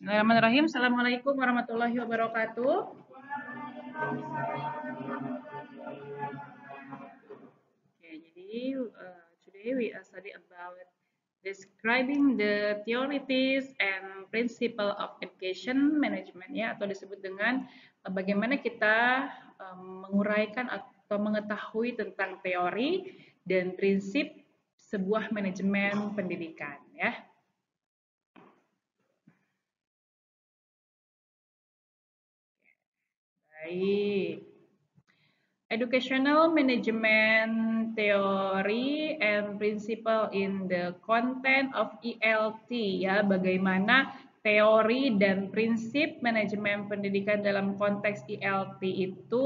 Bismillahirrahmanirrahim. Assalamualaikum warahmatullahi wabarakatuh. Okay, jadi today we are study about describing the theories and principle of education management ya, atau disebut dengan bagaimana kita menguraikan atau mengetahui tentang teori dan prinsip sebuah manajemen pendidikan ya. Baik. Educational Management Theory and Principle in the Content of ELT ya, bagaimana teori dan prinsip manajemen pendidikan dalam konteks ELT itu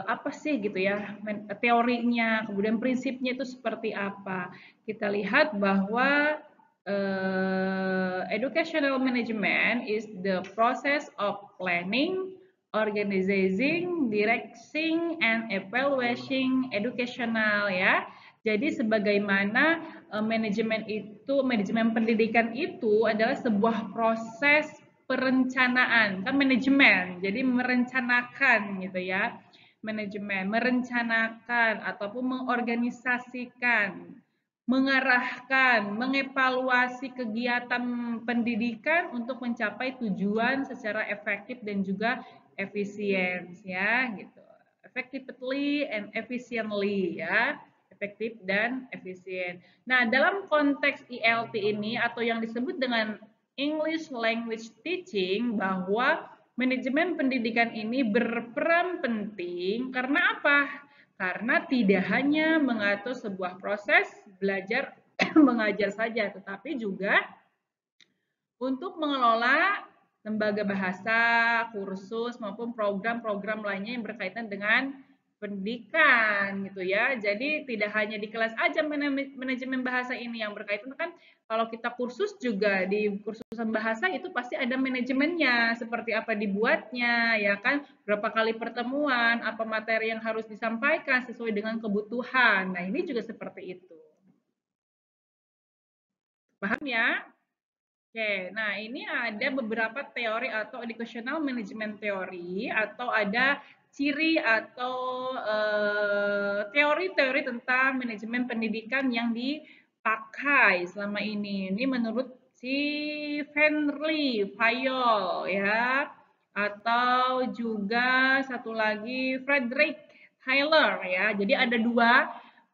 apa sih gitu ya, teorinya, kemudian prinsipnya itu seperti apa. Kita lihat bahwa educational management is the process of planning, organizing, directing, and evaluating educational ya. Jadi sebagaimana manajemen pendidikan itu adalah sebuah proses perencanaan, kan manajemen. Jadi merencanakan gitu ya. Manajemen merencanakan ataupun mengorganisasikan, mengarahkan, mengevaluasi kegiatan pendidikan untuk mencapai tujuan secara efektif dan juga efisien ya gitu. Effectively and efficiently ya. Efektif dan efisien. Nah, dalam konteks ELT ini atau yang disebut dengan English Language Teaching, bahwa manajemen pendidikan ini berperan penting karena apa? Karena tidak hanya mengatur sebuah proses belajar mengajar saja, tetapi juga untuk mengelola lembaga bahasa, kursus, maupun program-program lainnya yang berkaitan dengan pendidikan gitu ya. Jadi tidak hanya di kelas aja manajemen bahasa ini yang berkaitan, kan kalau kita kursus juga di kursusan bahasa itu pasti ada manajemennya, seperti apa dibuatnya ya kan, berapa kali pertemuan, apa materi yang harus disampaikan sesuai dengan kebutuhan. Nah, ini juga seperti itu. Paham ya? Oke, nah ini ada beberapa teori atau educational management theory atau ada ciri atau teori-teori tentang manajemen pendidikan yang dipakai selama ini. Ini menurut si Henry Fayol ya, atau juga satu lagi Frederick Taylor ya. Jadi ada dua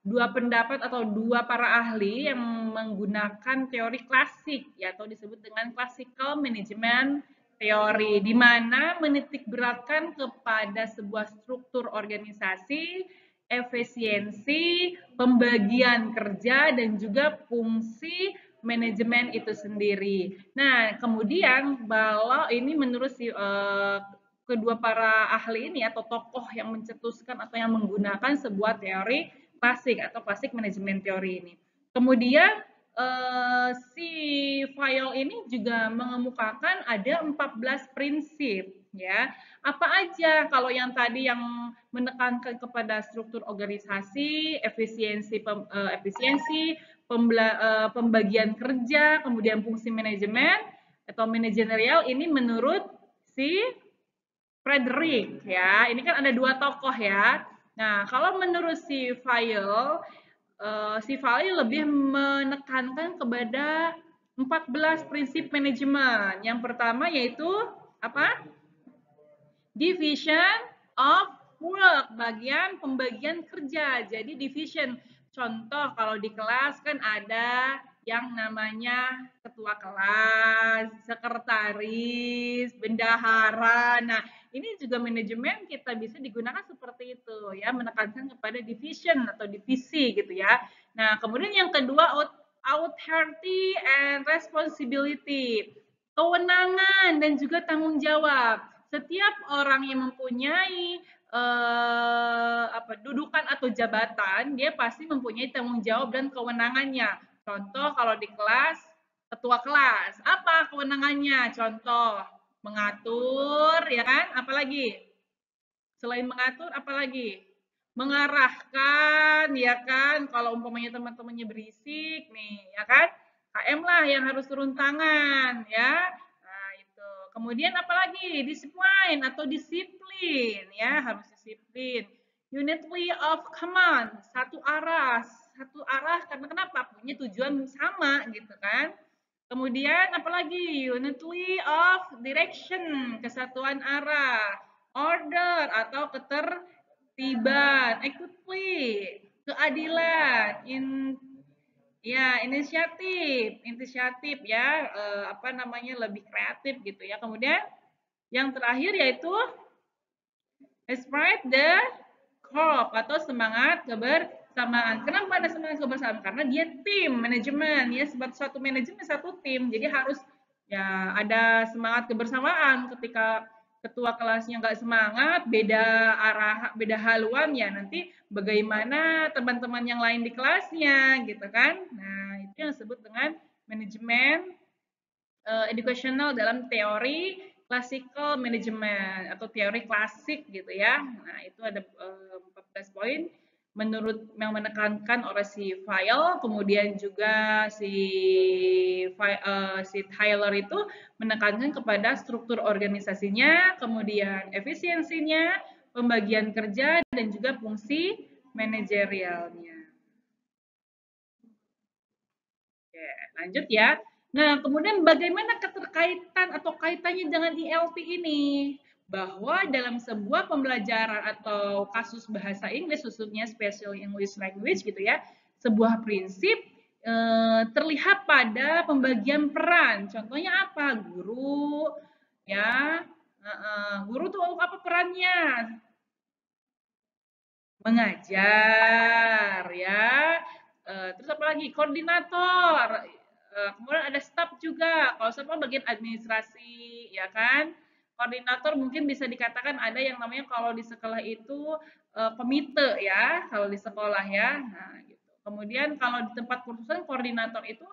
pendapat atau dua para ahli yang menggunakan teori klasik ya, atau disebut dengan classical management teori, di mana menitikberatkan kepada sebuah struktur organisasi, efisiensi, pembagian kerja, dan juga fungsi manajemen itu sendiri. Nah, kemudian kalau ini menurut kedua para ahli ini atau tokoh yang mencetuskan atau yang menggunakan sebuah teori klasik atau klasik manajemen teori ini. Kemudian si Fayol ini juga mengemukakan ada 14 prinsip ya. Apa aja kalau yang tadi yang menekankan kepada struktur organisasi, efisiensi, pembagian kerja, kemudian fungsi manajemen atau manajerial, ini menurut si Frederick ya. Ini kan ada dua tokoh ya. Nah, kalau menurut si Fayol lebih menekankan kepada 14 prinsip manajemen. Yang pertama yaitu apa? Division of work, pembagian kerja. Jadi division. Contoh kalau di kelas kan ada yang namanya ketua kelas, sekretaris, bendahara. Nah, ini juga manajemen kita bisa digunakan seperti itu ya, menekankan kepada division atau divisi gitu ya. Nah, kemudian yang kedua authority and responsibility. Kewenangan dan juga tanggung jawab. Setiap orang yang mempunyai dudukan atau jabatan, dia pasti mempunyai tanggung jawab dan kewenangannya. Contoh kalau di kelas, ketua kelas, apa kewenangannya? Contoh, mengatur, ya kan? Apalagi? Selain mengatur, apalagi? Mengarahkan, ya kan? Kalau umpamanya teman-temannya berisik nih, ya kan? HM lah yang harus turun tangan ya. Nah, itu. Kemudian apalagi? Disiplin atau disiplin ya, harus disiplin. Unity of command, satu arah karena kenapa? Punya tujuan sama gitu kan. Kemudian apalagi? Unity of direction, kesatuan arah. Order atau ketertiban. Equity, keadilan. Ya, inisiatif ya, apa namanya, lebih kreatif gitu ya. Kemudian yang terakhir yaitu spread the hope atau semangat kebersamaan. Kenapa ada semangat kebersamaan? Karena dia tim manajemen ya, satu manajemen satu tim. Jadi harus ya ada semangat kebersamaan. Ketika ketua kelasnya nggak semangat, beda arah, beda haluan ya nanti bagaimana teman-teman yang lain di kelasnya gitu kan. Nah, itu yang disebut dengan manajemen educational dalam teori classical management atau teori klasik gitu ya. Nah, itu ada 14 poin menurut yang menekankan oleh si File, kemudian juga si Tyler itu menekankan kepada struktur organisasinya, kemudian efisiensinya, pembagian kerja dan juga fungsi manajerialnya. Oke, lanjut ya. Nah, kemudian bagaimana keterkaitan atau kaitannya dengan ILT ini? Bahwa dalam sebuah pembelajaran atau kasus bahasa Inggris, khususnya Special English Language gitu ya, sebuah prinsip terlihat pada pembagian peran. Contohnya apa? Guru, ya, guru tuh apa perannya? Mengajar, ya. Terus apa lagi? Koordinator. Kemudian ada staff juga. Kalau staff bagian administrasi, ya kan? Koordinator mungkin bisa dikatakan ada yang namanya kalau di sekolah itu komite ya, kalau di sekolah ya. Nah, gitu. Kemudian kalau di tempat kursusan koordinator itu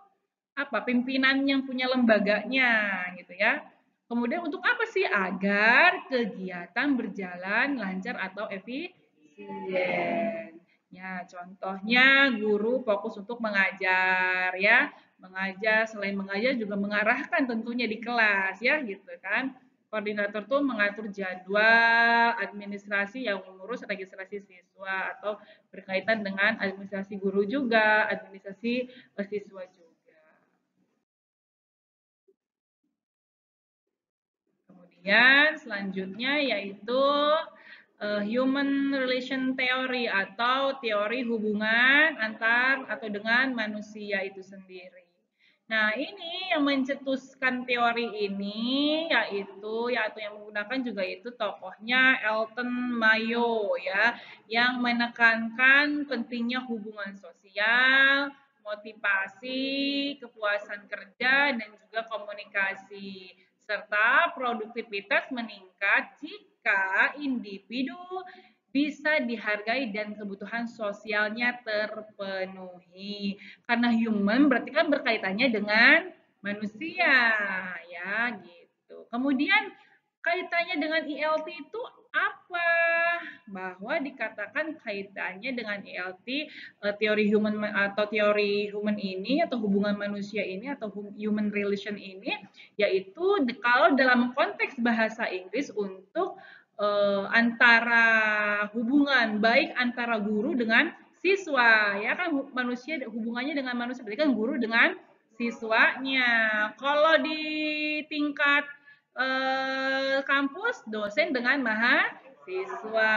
apa? Pimpinan yang punya lembaganya, gitu ya. Kemudian untuk apa sih? Agar kegiatan berjalan lancar atau efisien. Ya, contohnya guru fokus untuk mengajar ya. Mengajar, selain mengajar juga mengarahkan tentunya di kelas ya gitu kan. Koordinator tuh mengatur jadwal, administrasi yang mengurus registrasi siswa atau berkaitan dengan administrasi guru juga, administrasi siswa juga. Kemudian selanjutnya yaitu human relation theory atau teori hubungan antar atau dengan manusia itu sendiri. Nah, ini yang mencetuskan teori ini yaitu yang menggunakan juga itu tokohnya Elton Mayo ya, yang menekankan pentingnya hubungan sosial, motivasi, kepuasan kerja dan juga komunikasi serta produktivitas meningkat jika individu bisa dihargai dan kebutuhan sosialnya terpenuhi. Karena human berarti kan berkaitannya dengan manusia, ya gitu. Kemudian kaitannya dengan ILT itu apa? Bahwa dikatakan kaitannya dengan ILT teori human atau teori human ini atau hubungan manusia ini atau human relation ini yaitu kalau dalam konteks bahasa Inggris untuk antara hubungan baik antara guru dengan siswa ya kan manusia hubungannya dengan manusia berarti kan guru dengan siswanya. Kalau di tingkat kampus dosen dengan mahasiswa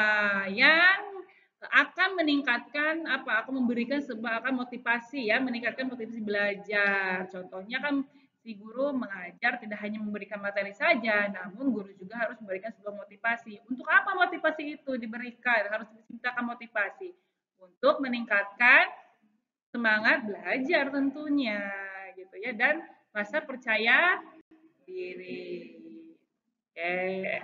yang akan meningkatkan apa akan memberikan sebuah akan motivasi ya meningkatkan motivasi belajar contohnya kan si guru mengajar tidak hanya memberikan materi saja namun guru juga harus memberikan sebuah motivasi untuk apa motivasi itu diberikan harus diciptakan motivasi untuk meningkatkan semangat belajar tentunya gitu ya dan rasa percaya diri. Oke.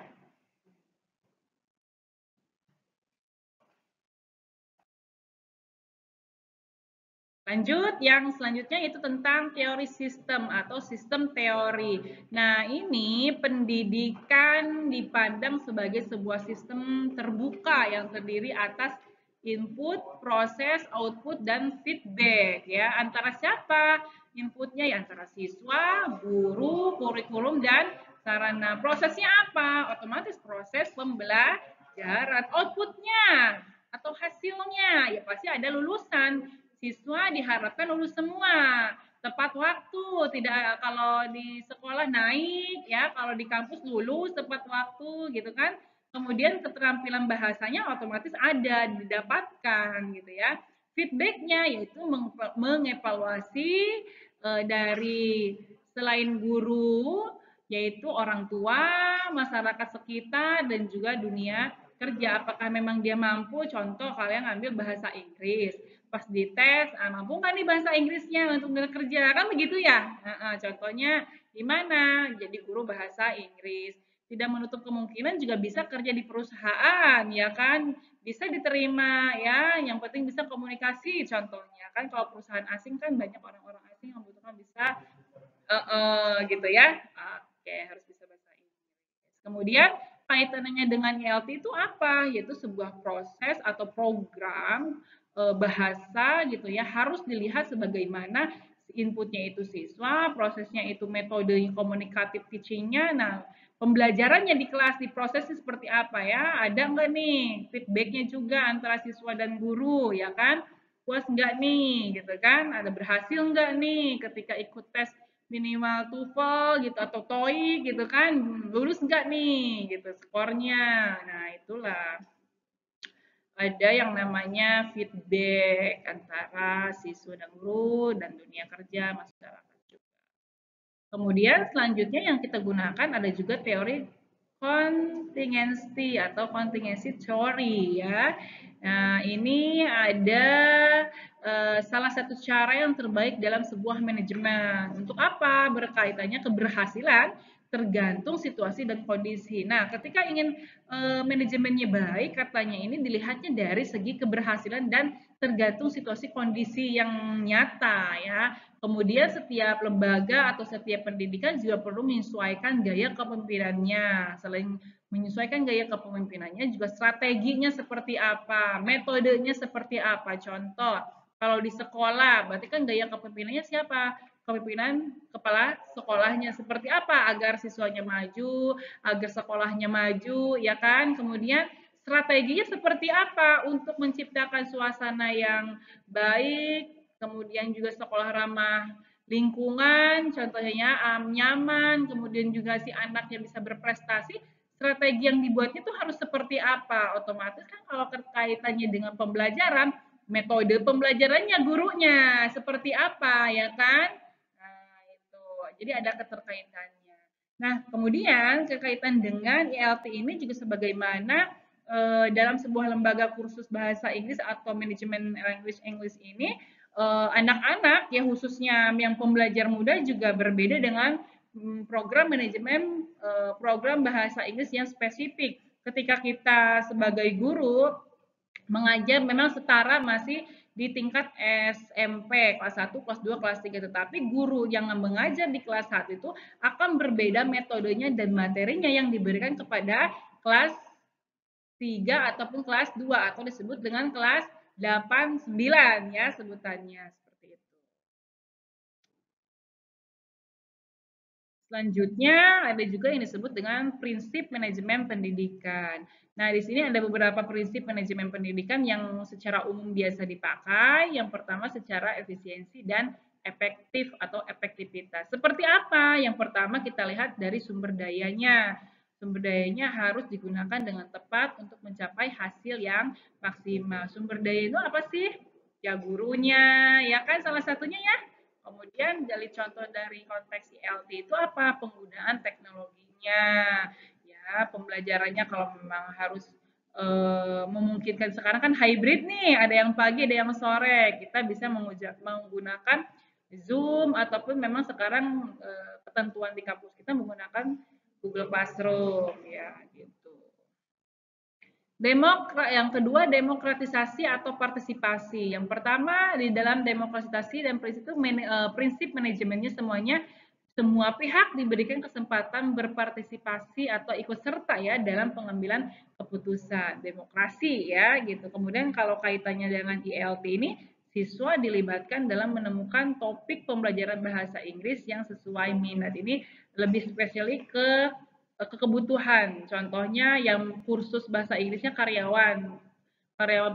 Lanjut, yang selanjutnya itu tentang teori sistem atau sistem teori. Nah, ini pendidikan dipandang sebagai sebuah sistem terbuka yang terdiri atas input, proses, output, dan feedback. Ya, antara siapa? Inputnya ya antara siswa, guru, kurikulum, dan sarana. Prosesnya apa? Otomatis proses pembelajaran. Outputnya atau hasilnya ya pasti ada lulusan. Siswa diharapkan lulus semua tepat waktu, tidak kalau di sekolah naik ya, kalau di kampus lulus tepat waktu gitu kan. Kemudian keterampilan bahasanya otomatis ada didapatkan gitu ya. Feedbacknya yaitu mengevaluasi dari selain guru yaitu orang tua, masyarakat sekitar dan juga dunia kerja. Apakah memang dia mampu? Contoh kalian ambil bahasa Inggris, pas dites, mampu nggak nih bahasa Inggrisnya untuk bekerja? Kan begitu ya? Contohnya gimana? Jadi guru bahasa Inggris. Tidak menutup kemungkinan juga bisa kerja di perusahaan, ya kan? Bisa diterima ya, yang penting bisa komunikasi contohnya. Kan kalau perusahaan asing kan banyak orang-orang asing yang membutuhkan bisa gitu ya. Oke, harus bisa bahasa Inggris. Kemudian kaitannya dengan ELT itu apa? Yaitu sebuah proses atau program bahasa gitu ya, harus dilihat sebagaimana inputnya itu siswa, prosesnya itu metode komunikatif teachingnya. Nah, pembelajarannya di kelas di prosesnya seperti apa ya? Ada nggak nih feedbacknya juga antara siswa dan guru ya kan? Puas nggak nih gitu kan? Ada berhasil nggak nih ketika ikut tes minimal TOEFL gitu atau TOEIC gitu kan, lulus nggak nih gitu skornya. Nah itulah ada yang namanya feedback antara siswa dan guru dan dunia kerja masyarakat juga. Kemudian selanjutnya yang kita gunakan ada juga teori contingency atau contingency theory ya. Nah, ini ada salah satu cara yang terbaik dalam sebuah manajemen. Untuk apa? Berkaitannya keberhasilan tergantung situasi dan kondisi. Nah, ketika ingin manajemennya baik, katanya ini dilihatnya dari segi keberhasilan dan tergantung situasi kondisi yang nyata ya. Kemudian setiap lembaga atau setiap pendidikan juga perlu menyesuaikan gaya kepemimpinannya. Selain menyesuaikan gaya kepemimpinannya, juga strateginya seperti apa, metodenya seperti apa. Contoh, kalau di sekolah, berarti kan gaya kepemimpinannya siapa? Kepemimpinan kepala sekolahnya seperti apa agar siswanya maju, agar sekolahnya maju, ya kan? Kemudian strateginya seperti apa untuk menciptakan suasana yang baik, kemudian juga sekolah ramah lingkungan, contohnya nyaman, kemudian juga si anaknya bisa berprestasi, strategi yang dibuatnya itu harus seperti apa? Otomatis kan kalau kaitannya dengan pembelajaran, metode pembelajarannya gurunya seperti apa, ya kan? Nah, itu. Jadi ada keterkaitannya. Nah, kemudian kekaitan dengan ELT ini juga sebagaimana dalam sebuah lembaga kursus bahasa Inggris atau manajemen language English ini anak-anak ya khususnya yang pembelajar muda juga berbeda dengan program manajemen program bahasa Inggris yang spesifik. Ketika kita sebagai guru mengajar memang setara masih di tingkat SMP kelas 1, kelas 2, kelas 3, tetapi guru yang mengajar di kelas 1 itu akan berbeda metodenya dan materinya yang diberikan kepada kelas 3 ataupun kelas 2 atau disebut dengan kelas 8, 9 ya sebutannya seperti itu. Selanjutnya ada juga yang disebut dengan prinsip manajemen pendidikan. Nah, di sini ada beberapa prinsip manajemen pendidikan yang secara umum biasa dipakai. Yang pertama secara efisiensi dan efektif atau efektivitas. Seperti apa? Yang pertama kita lihat dari sumber dayanya. Sumber dayanya harus digunakan dengan tepat untuk mencapai hasil yang maksimal. Sumber daya itu apa sih? Ya gurunya, ya kan salah satunya ya. Kemudian dari contoh dari konteks ILT itu apa? Penggunaan teknologinya. Ya, pembelajarannya kalau memang harus memungkinkan sekarang kan hybrid nih, ada yang pagi, ada yang sore. Kita bisa menggunakan Zoom ataupun memang sekarang ketentuan di kampus kita menggunakan Google Classroom ya gitu. Yang kedua demokratisasi atau partisipasi. Yang pertama di dalam demokratisasi dan prinsip itu prinsip manajemennya semuanya semua pihak diberikan kesempatan berpartisipasi atau ikut serta ya dalam pengambilan keputusan demokrasi ya gitu. Kemudian kalau kaitannya dengan ILT ini siswa dilibatkan dalam menemukan topik pembelajaran bahasa Inggris yang sesuai minat. Ini lebih spesifik ke kebutuhan. Contohnya yang kursus bahasa Inggrisnya karyawan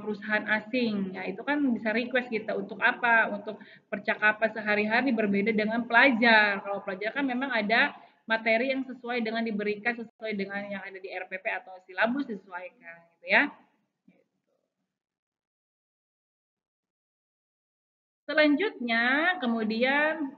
perusahaan asing. Ya, itu kan bisa request kita untuk apa? Untuk percakapan sehari-hari berbeda dengan pelajar. Kalau pelajar kan memang ada materi yang sesuai dengan diberikan sesuai dengan yang ada di RPP atau silabus disesuaikan gitu ya. Selanjutnya, kemudian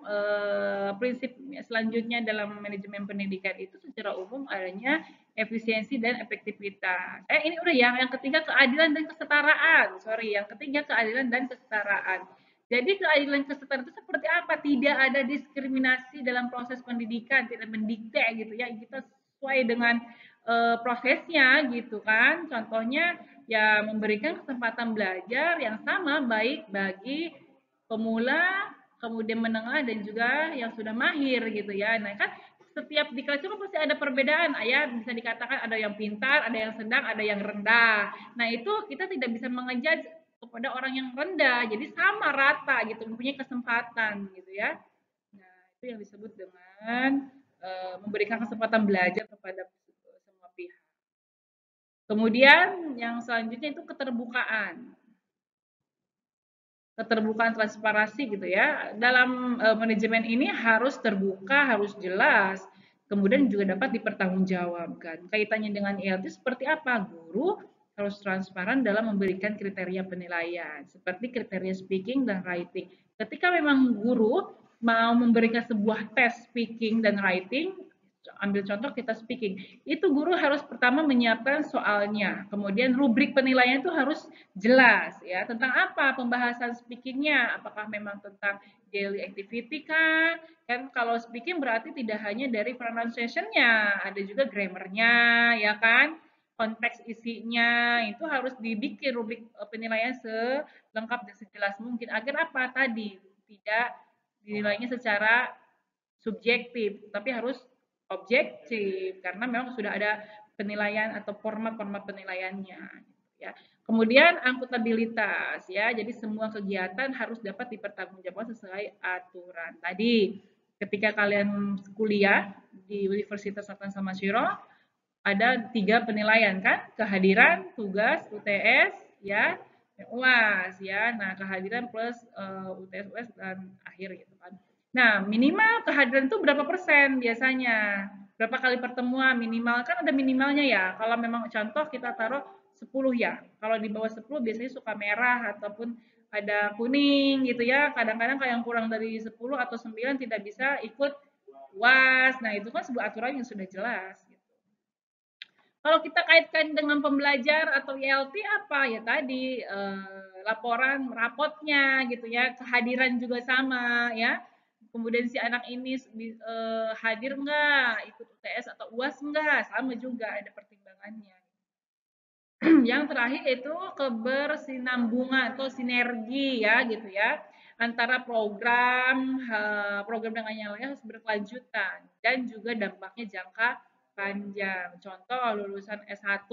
prinsip selanjutnya dalam manajemen pendidikan itu secara umum adanya efisiensi dan efektivitas. Ini udah ya, yang ketiga keadilan dan kesetaraan. Sorry, yang ketiga keadilan dan kesetaraan. Jadi keadilan kesetaraan itu seperti apa? Tidak ada diskriminasi dalam proses pendidikan, tidak mendikte gitu ya. Kita sesuai dengan prosesnya gitu kan. Contohnya ya memberikan kesempatan belajar yang sama baik bagi pemula, kemudian menengah dan juga yang sudah mahir gitu ya. Nah kan setiap di kelas itu pasti ada perbedaan, ya bisa dikatakan ada yang pintar, ada yang sedang, ada yang rendah. Nah itu kita tidak bisa mengejudge kepada orang yang rendah, jadi sama rata gitu, mempunyai kesempatan gitu ya. Nah itu yang disebut dengan memberikan kesempatan belajar kepada semua pihak. Kemudian yang selanjutnya itu keterbukaan. Keterbukaan transparansi gitu ya. Dalam manajemen ini harus terbuka, harus jelas, kemudian juga dapat dipertanggungjawabkan. Kaitannya dengan IELTS seperti apa? Guru harus transparan dalam memberikan kriteria penilaian, seperti kriteria speaking dan writing. Ketika memang guru mau memberikan sebuah tes speaking dan writing, ambil contoh kita speaking, itu guru harus pertama menyiapkan soalnya, kemudian rubrik penilaian itu harus jelas ya, tentang apa pembahasan speakingnya, apakah memang tentang daily activity kan, kalau speaking berarti tidak hanya dari pronunciation-nya, ada juga grammarnya ya kan, konteks isinya, itu harus dibikin rubrik penilaian selengkap dan sejelas mungkin, agar apa tadi, tidak dinilainya secara subjektif, tapi harus objektif karena memang sudah ada penilaian atau format-format penilaiannya ya. Kemudian akuntabilitas ya. Jadi semua kegiatan harus dapat dipertanggungjawabkan sesuai aturan. Tadi ketika kalian kuliah di Universitas Sultan Samashiro ada 3 penilaian kan? Kehadiran, tugas, UTS ya, UAS ya. Nah, kehadiran plus UTS, UAS dan akhir gitu kan. Nah, minimal kehadiran itu berapa persen biasanya? Berapa kali pertemuan minimal? Kan ada minimalnya ya. Kalau memang contoh kita taruh 10 ya. Kalau di bawah 10 biasanya suka merah ataupun ada kuning gitu ya. Kadang-kadang kalau yang kurang dari 10 atau 9 tidak bisa ikut UAS. Nah, itu kan sebuah aturan yang sudah jelas. Kalau kita kaitkan dengan pembelajar atau ILT apa ya tadi laporan rapotnya gitu ya, kehadiran juga sama ya. Kemudian si anak ini hadir enggak, ikut UTS atau UAS enggak, sama juga ada pertimbangannya. Yang terakhir itu kebersinambungan atau sinergi ya gitu ya antara program dengan yang lain harus berkelanjutan dan juga dampaknya jangka panjang. Contoh lulusan S1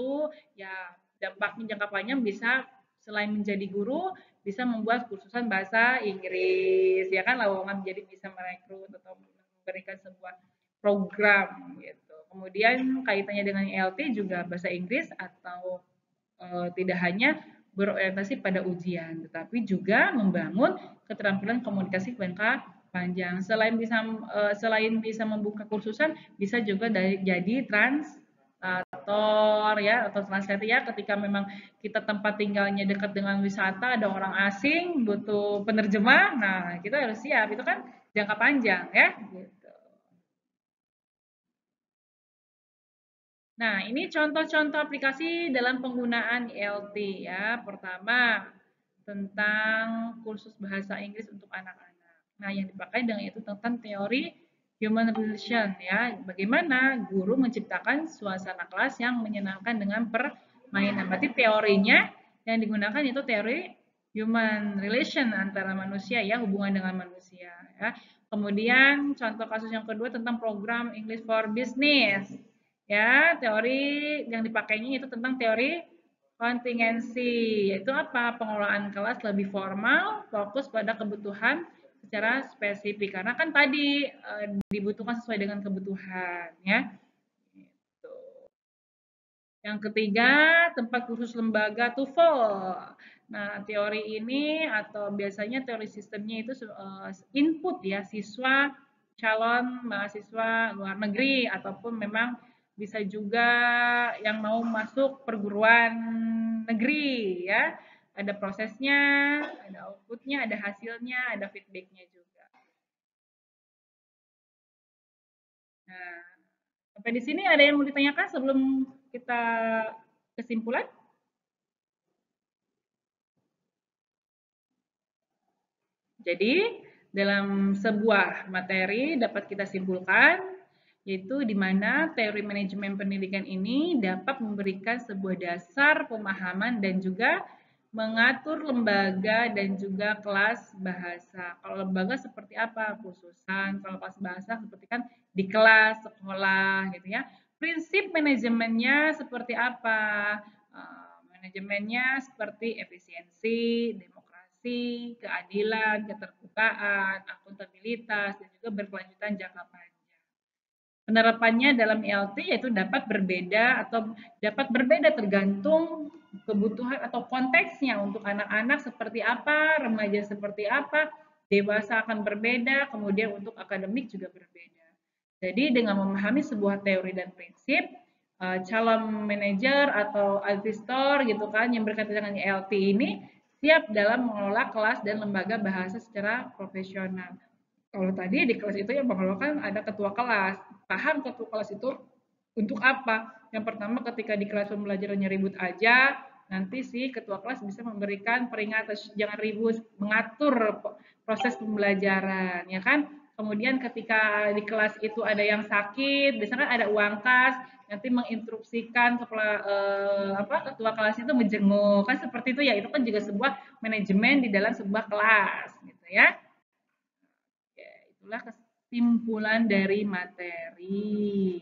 ya dampaknya jangka panjang bisa selain menjadi guru bisa membuat kursusan bahasa Inggris ya kan lowongan jadi bisa merekrut atau memberikan sebuah program gitu. Kemudian kaitannya dengan IELTS juga bahasa Inggris atau tidak hanya berorientasi pada ujian, tetapi juga membangun keterampilan komunikasi jangka panjang. Selain bisa membuka kursusan, bisa juga jadi translator ya atau translator ya ketika memang kita tempat tinggalnya dekat dengan wisata, ada orang asing butuh penerjemah, nah kita harus siap itu kan jangka panjang ya. Gitu. Nah, ini contoh-contoh aplikasi dalam penggunaan IELT ya. Pertama, tentang kursus bahasa Inggris untuk anak-anak. Nah, yang dipakai dengan itu tentang teori human relation ya. Bagaimana guru menciptakan suasana kelas yang menyenangkan dengan permainan. Berarti teorinya yang digunakan itu teori human relation antara manusia ya, hubungan dengan manusia ya. Kemudian contoh kasus yang kedua tentang program English for Business. Ya, teori yang dipakainya itu tentang teori Kontingensi, yaitu apa? Pengelolaan kelas lebih formal, fokus pada kebutuhan secara spesifik. Karena kan tadi dibutuhkan sesuai dengan kebutuhan, ya. Gitu. Yang ketiga, tempat khusus lembaga TOEFL. Nah, teori ini atau biasanya teori sistemnya itu input ya siswa calon mahasiswa luar negeri ataupun memang bisa juga yang mau masuk perguruan negeri ya. Ada prosesnya, ada outputnya, ada hasilnya, ada feedbacknya juga. Nah, sampai di sini ada yang mau ditanyakan sebelum kita kesimpulan? Jadi, dalam sebuah materi dapat kita simpulkan, yaitu di mana teori manajemen pendidikan ini dapat memberikan sebuah dasar pemahaman dan juga mengatur lembaga dan juga kelas bahasa. Kalau lembaga seperti apa? Khususan. Kalau kelas bahasa seperti kan di kelas, sekolah gitu ya. Prinsip manajemennya seperti apa? Manajemennya seperti efisiensi, demokrasi, keadilan, keterbukaan, akuntabilitas, dan juga berkelanjutan jangka panjang. Penerapannya dalam ILT yaitu dapat berbeda atau dapat berbeda tergantung kebutuhan atau konteksnya untuk anak-anak seperti apa, remaja seperti apa, dewasa akan berbeda, kemudian untuk akademik juga berbeda. Jadi dengan memahami sebuah teori dan prinsip, calon manajer atau asistor gitu kan yang berkaitan dengan ILT ini siap dalam mengelola kelas dan lembaga bahasa secara profesional. Kalau tadi di kelas itu yang mengelola ada ketua kelas. Paham ketua kelas itu untuk apa? Yang pertama ketika di kelas pembelajarannya ribut aja, nanti si ketua kelas bisa memberikan peringatan jangan ribut, mengatur proses pembelajaran, ya kan? Kemudian ketika di kelas itu ada yang sakit, biasanya kan ada uang kas, nanti menginstruksikan kepala ketua kelas itu menjenguk, kan seperti itu ya. Itu kan juga sebuah manajemen di dalam sebuah kelas, gitu ya. Itulah kesimpulan dari materi.